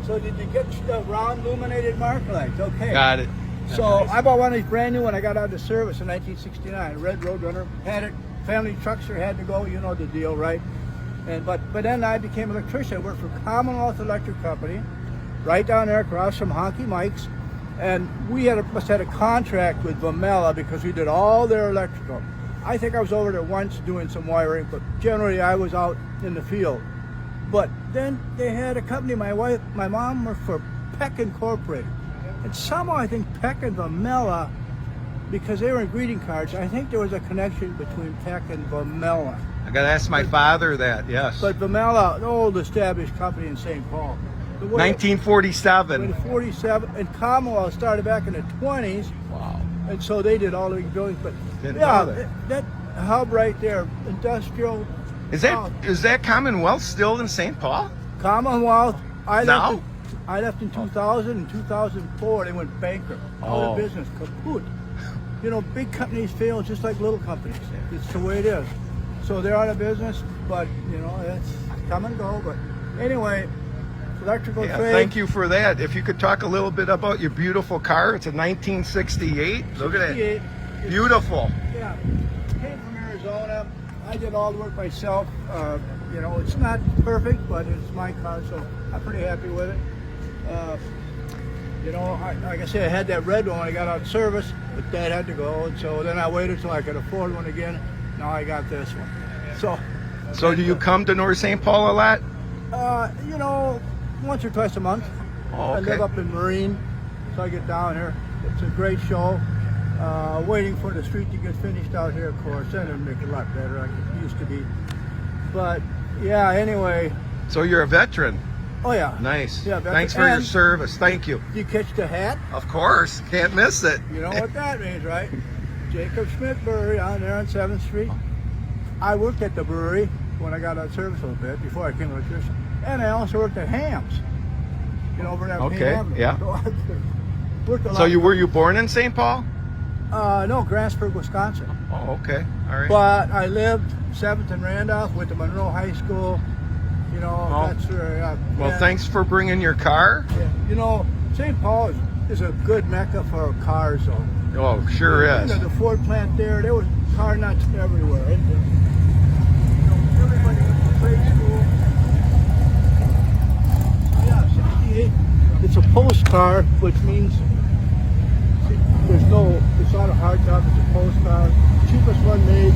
So did you get the round illuminated marker lights? Okay. Got it. So I bought one of these brand new when I got out of service in 1969. Red Roadrunner. Had it. Family truckster had to go. You know the deal, right? And but then I became an electrician. I worked for Commonwealth Electric Company, right down there across from Honky Mike's. And we must have had a contract with Vomela because we did all their electrical. I think I was over there once doing some wiring, but generally I was out in the field. But then they had a company, my mom worked for Peck Incorporated. And somehow I think Peck and Vomela, because they were in greeting cards, I think there was a connection between Peck and Vomela. I got to ask my father that, yes. But Vomela, an old established company in St. Paul. 1947. 47, and Commonwealth started back in the 20s. Wow. And so they did all the buildings. But Didn't know that hub right there, industrial. Is that Commonwealth still in St. Paul? Commonwealth. I left in Oh. 2000 and 2004. They went bankrupt. All the business kaput. You know, big companies fail just like little companies. It's the way it is. So they're out of business, but you know, it's come and go. But anyway, electrical trade. Thank you for that. If you could talk a little bit about your beautiful car. It's a 1968. Look at it. Beautiful. Yeah. Came from Arizona. I did all the work myself. You know, it's not perfect, but it's my car, so I'm pretty happy with it. You know, like I said, I had that red one when I got out of service, but that had to go, and so then I waited till I could afford one again. Now I got this one. So do you come to North St. Paul a lot? You know, once or twice a month. Oh, okay. I live up in Marine, so I get down here. It's a great show. Waiting for the street to get finished out here, of course, and it'll make it a lot better like it used to be. But yeah, anyway. So you're a veteran. Oh yeah. Nice. Yeah, thanks for your service. Thank you. You catch the hat? Of course. Can't miss it. You know what that means, right? Jacob Schmidt Brewery on there on 7th Street. I worked at the brewery when I got out of service a little bit before I became an electrician. And I also worked at Hams. You know, over there. Okay, yeah. So were you born in St. Paul? No, Grantsburg, Wisconsin. Oh, okay. All right. But I lived 7th and Randolph, went to Monroe High School. You know, that's where well, thanks for bringing your car. Yeah. You know, St. Paul is a good mecca for cars, though. Oh, sure is. You know, the Ford plant there was car nuts everywhere. You know, everybody went to trade school. So yeah, 68. It's a postcar, which means it's not a hard top, it's a postcar. Cheapest one made,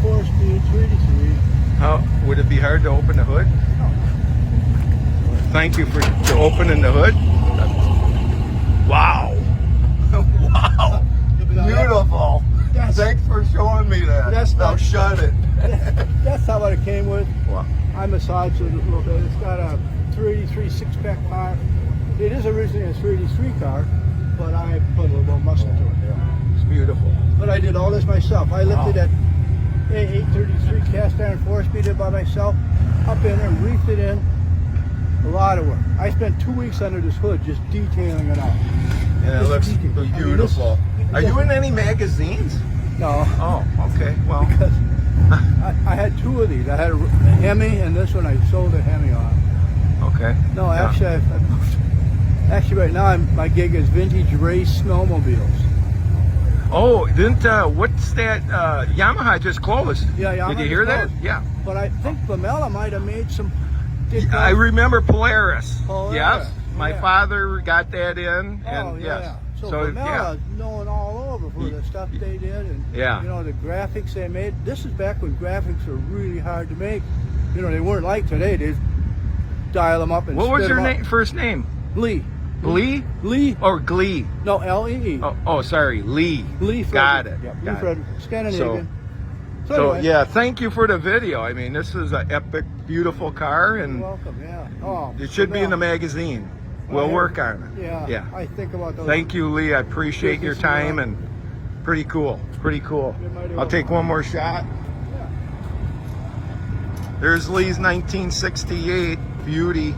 4-speed, 3-speed. How would it be hard to open the hood? No. Thank you for opening the hood. Wow. Wow. Beautiful. Thanks for showing me that. Now shut it. That's not what it came with. Wow. I massaged it a little bit. It's got a 383 six-pack car. It is originally a 383 car, but I put a little more muscle to it. Yeah. It's beautiful. But I did all this myself. I lifted that A833 cast iron 4-speeder by myself, up in there, reefed it in. A lot of work. I spent 2 weeks under this hood just detailing it out. Yeah, it looks beautiful. Are you in any magazines? No. Oh, okay. Well, because I had two of these. I had a Hemi, and this one I sold a Hemi on. Okay. No, actually, actually, right now my gig is vintage race snowmobiles. Oh, what's that? Yamaha just closed. Yeah, Yamaha. Did you hear that? Yeah. But I think Vomela might have made some. I remember Polaris. Polaris. Yes, my father got that in, and yes. So Vomela is known all over for the stuff they did, and you know, the graphics they made. This is back when graphics were really hard to make. You know, they weren't like today. They dial them up and. What was your first name? Lee. Glee? Lee. Or Glee? No, L-E-E. Oh, sorry, Lee. Lee Frederick. Got it. Yep, Lee Got it. Frederick. Scandinavian. So anyway, yeah, thank you for the video. I mean, this is an epic, beautiful car, you're and welcome. Yeah. Oh, it should be in the Vomela. magazine. We'll yeah. work on it. Yeah. Yeah. I think about those. Thank you, Lee. I appreciate your Business time, around. and pretty cool. Pretty cool. You're mighty I'll take one more shot. Yeah. There's Lee's 1968 Beauty,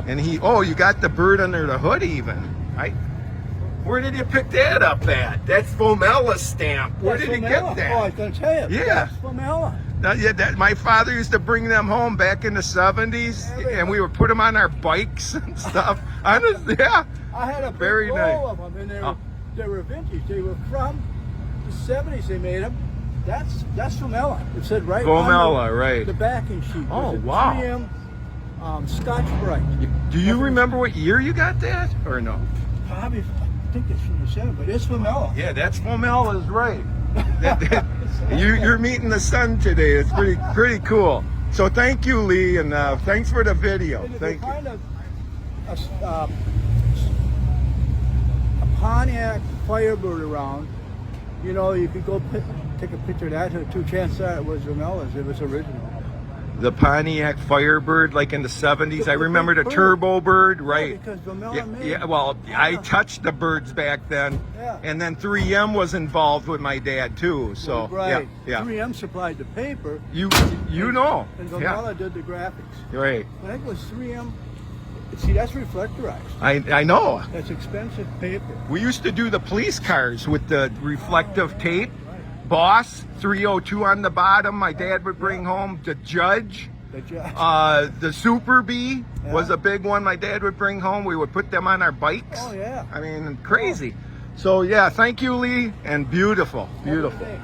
and you got the bird under the hood even. Where did you pick that up at? That's Vomela's stamp. Where That's did you Vomela. get that? Oh, I was going to tell you. Yeah. That's Vomela. My father used to bring them home back in the 70s, and we would put them on our bikes and stuff. Honestly, yeah. I had a big Very roll nice. of them, and they were vintage. They were from the 70s. They made them. That's Vomela. It said right Vomela, on right. the backing sheet. Oh, was a wow. 3M Scotch Brite. Do you remember what year you got that, or no? Probably, I think it's from the 70s, but it's Vomela. Yeah, that's Vomela's, right. You're meeting the sun today. It's pretty cool. So thank you, Lee, and thanks for the video. And if Thank you you. find a Pontiac Firebird around, you know, you could go take a picture of that. Two chances that it was Vomela's. It was original. The Pontiac Firebird, like in the 70s. I The remember the big bird. Turbo Bird, right? Yeah, because Vomela made Yeah, it. well, I Yeah. touched the birds back then, Yeah. and then 3M was involved with my dad too. So Right. yeah. 3M supplied the paper. You know, And yeah, Vomela did the graphics. right. I think it was 3M. See, that's reflectorized. I know. That's expensive paper. We used to do the police cars with the reflective tape. Boss 302 on the bottom. My dad would bring home the Judge. The judge. The Super Bee was Yeah. a big one my dad would bring home. We would put them on our bikes. Oh, yeah. I mean, crazy. So yeah, thank you, Lee, and beautiful, Every beautiful. day.